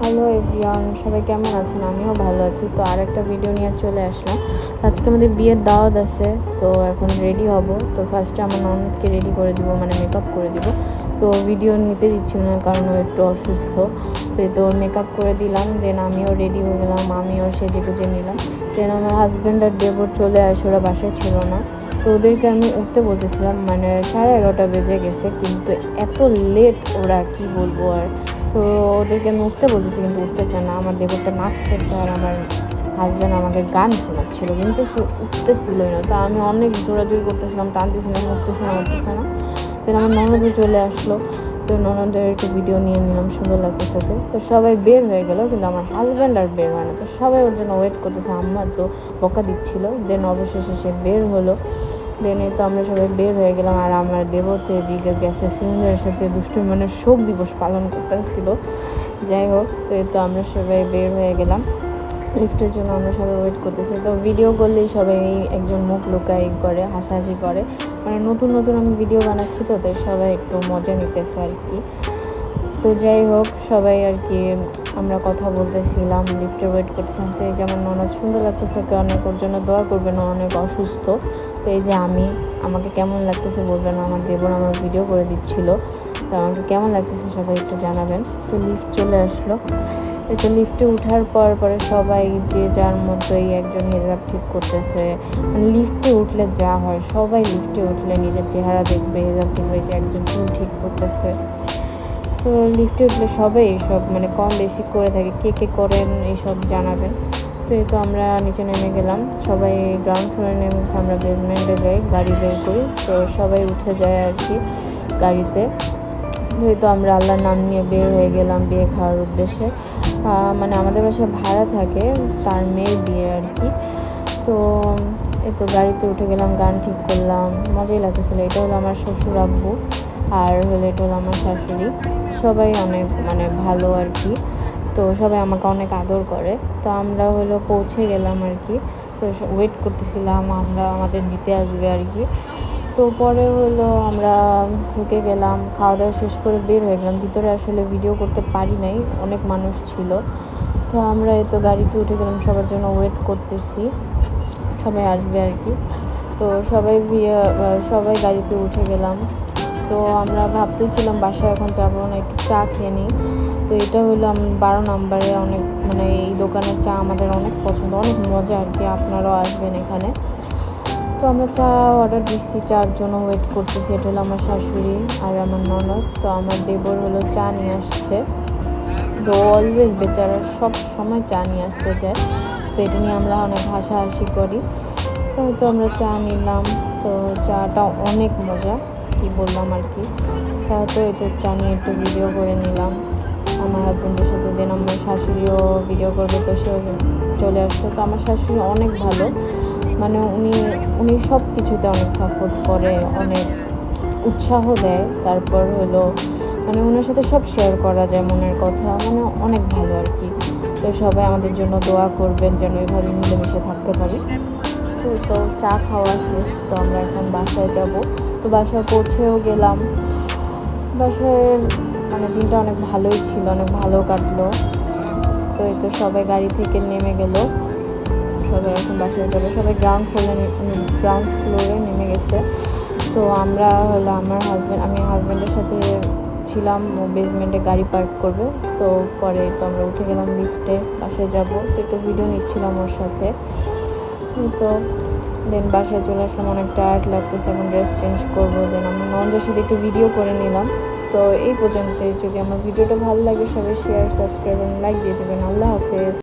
Hello everyone, সবাই কেমন আছেন? আমিও ভালো আছি। তো আর একটা ভিডিও নিয়ে চলে আসলাম। তো আজকে আমাদের বিয়ের দাওয়াত আছে, তো এখন রেডি হব। তো ফার্স্টে আমার ননদকে রেডি করে দিব, মানে মেকআপ করে দিব। তো ভিডিও নিতে দিচ্ছিল না কারণ ও একটু অসুস্থ। তো ওর মেকআপ করে দিলাম, দেন আমিও রেডি হয়ে গেলাম, আমিও সেজে গুজে নিলাম। দেন আমার হাজব্যান্ড আর দেবর চলে আসে, ওরা বাসায় ছিল না। তো ওদেরকে আমি উঠতে বলতেছিলাম, মানে 11:30 বেজে গেছে, কিন্তু এত লেট ওরা কি বলবো আর। তো ওদেরকে আমি উঠতে বলতেছি কিন্তু উঠতেছে না। আমার দেবরটা নাচতেছে আর আমার হাজব্যান্ড আমাকে গান শোনাচ্ছিল, কিন্তু সে উঠতেছিলই না। তো আমি অনেক জোরাজোরি করতেছিলাম, টানতেছিলাম, উঠতেছে না। দেন আমার ননদও চলে আসলো। তো ননদের একটু ভিডিও নিয়ে নিলাম, সুন্দর লাগতেছে। তো সবাই বের হয়ে গেল, কিন্তু আমার হাজব্যান্ড আর বের হয় না। তো সবাই ওর জন্য ওয়েট করতেছে, আম্মা তো বকা দিচ্ছিল। দেন অবশেষে সে বের হলো। দেন তো আমরা সবাই বের হয়ে গেলাম, আর আমার দেবতে এদিকে গ্যাসের সিলিন্ডারের সাথে দুষ্টু মানে শোক দিবস পালন করতেছিল। যাই হোক, তো আমরা সবাই বের হয়ে গেলাম লিফটের জন্য। আমরা সবাই ওয়েট করতেছি। তো ভিডিও করলেই সবাই একজন মুখ লুকাই করে, হাসাহাসি করে, মানে নতুন আমি ভিডিও বানাচ্ছি, তো তাই সবাই একটু মজা নিতেছে আর কি। তো যাই হোক, সবাই আর কি আমরা কথা বলতেছিলাম, লিফটে ওয়েট করছিলাম। তো এই যে আমার ননদ, সুন্দর লাগতেছে ওকে অনেক, ওর জন্য দোয়া করবেন, অনেক অসুস্থ। তো এই যে আমাকে কেমন লাগতেছে বলবেন। আমার দেবর আমার ভিডিও করে দিচ্ছিল, তো আমাকে কেমন লাগতেছে সবাই একটু জানাবেন। তো লিফট চলে আসলো। তো লিফটে ওঠার পরে সবাই যে যার মতোই, একজন হেজাব ঠিক করতেছে। মানে লিফটে উঠলে যা হয়, সবাই লিফটে উঠলে নিজের চেহারা দেখবে, হেজাব দেখবে, যে একজন চুল ঠিক করতেছে। তো লিফটে উঠলে সবাই এইসব মানে কম বেশি করে থাকে, কে করেন এইসব জানাবেন। তো এই তো আমরা নিচে নেমে গেলাম, সবাই গ্রাউন্ড ফ্লোরে নেমে গেছে, আমরা বেসমেন্টে যাই, গাড়ি বের করি। তো সবাই উঠে যায় আর কি গাড়িতে। তো আমরা আল্লাহর নাম নিয়ে বের হয়ে গেলাম বিয়ে খাওয়ার উদ্দেশ্যে। মানে আমাদের বাসায় ভাড়া থাকে, তার মেয়ের বিয়ে আর কি। তো এই তো গাড়িতে উঠে গেলাম, গান ঠিক করলাম, মজাই লাগতেছিলো। এটা হলো আমার শ্বশুর আব্বু, আর হলো এটা হলো আমার শাশুড়ি। সবাই অনেক মানে ভালো আর কি। তো সবাই আমাকে অনেক আদর করে। তো আমরা হলো পৌঁছে গেলাম আর কি। তো ওয়েট করতেছিলাম, আমাদের নিতে আসবে আর কি। তো পরে হলো আমরা ঢুকে গেলাম, খাওয়া দাওয়া শেষ করে বের হয়ে গেলাম। ভিতরে আসলে ভিডিও করতে পারি নাই, অনেক মানুষ ছিল। তো আমরা এই তো গাড়িতে উঠে গেলাম, সবার জন্য ওয়েট করতেছি, সবাই আসবে আর কি। তো সবাই গাড়িতে উঠে গেলাম। তো আমরা ভাবতেছিলাম বাসায় এখন যাবো না, একটু চা খেয়ে নিই। তো এটা হলো 12 নম্বরে, অনেক মানে এই দোকানের চা আমাদের অনেক পছন্দ, অনেক মজা আর কি। আপনারাও আসবেন এখানে। তো আমরা চা অর্ডার দিচ্ছি, চার জন্য ওয়েট করতেছি। এটা হলো আমার শাশুড়ি আর আমার ননদ। তো আমার দেবর হলো চা নিয়ে আসছে। তো অলওয়েজ বেচারা সব সময় চা নিয়ে আসতে যায়। তো এটা নিয়ে আমরা অনেক হাসাহাসি করি। তো আমরা চা নিলাম। তো চাটা অনেক মজা, কি বললাম আর কি। তো এই তো চা নিয়ে একটু ভিডিও করে নিলাম আমার হাজব্যান্ডের সাথে। দেন আমার শাশুড়িও ভিডিও করবে, তো সেও চলে আসলো। তো আমার শাশুড়ি অনেক ভালো, মানে উনি সব কিছুতে অনেক সাপোর্ট করে, অনেক উৎসাহ দেয়। তারপর হলো মানে ওনার সাথে সব শেয়ার করা যায় মনের কথা, মানে অনেক ভালো আর কি। তো সবাই আমাদের জন্য দোয়া করবেন যেন এইভাবে মিলেমিশে থাকতে পারি। তো চা খাওয়া শেষ, তো আমরা এখন বাসায় যাব। তো বাসায় পৌঁছেও গেলাম। বাসায় মানে দিনটা অনেক ভালোই ছিল, অনেক ভালো কাটলো। তো এই তো সবাই গাড়ি থেকে নেমে গেল, সবাই এখন বাসায় যাবে। সবাই গ্রাউন্ড ফ্লোরে নেমে গেছে। তো আমরা হলো আমি হাজব্যান্ডের সাথে ছিলাম, ও বেসমেন্টে গাড়ি পার্ক করবে। তো পরে তো আমরা উঠে গেলাম লিফটে, বাসায় যাব। তো একটু ভিডিও নিচ্ছিলাম ওর সাথে। তো দেন বাসায় চলে আসলাম, অনেক টায়ার্ড লাগতেছে, এখন ড্রেস চেঞ্জ করবো। দেন আমি ননদের সাথে একটু ভিডিও করে নিলাম। তো এই পর্যন্তই। যদি আমার ভিডিওটা ভালো লাগে, সবাই শেয়ার, সাবস্ক্রাইব এবং লাইক দিয়ে দেবেন। আল্লাহ হাফেজ।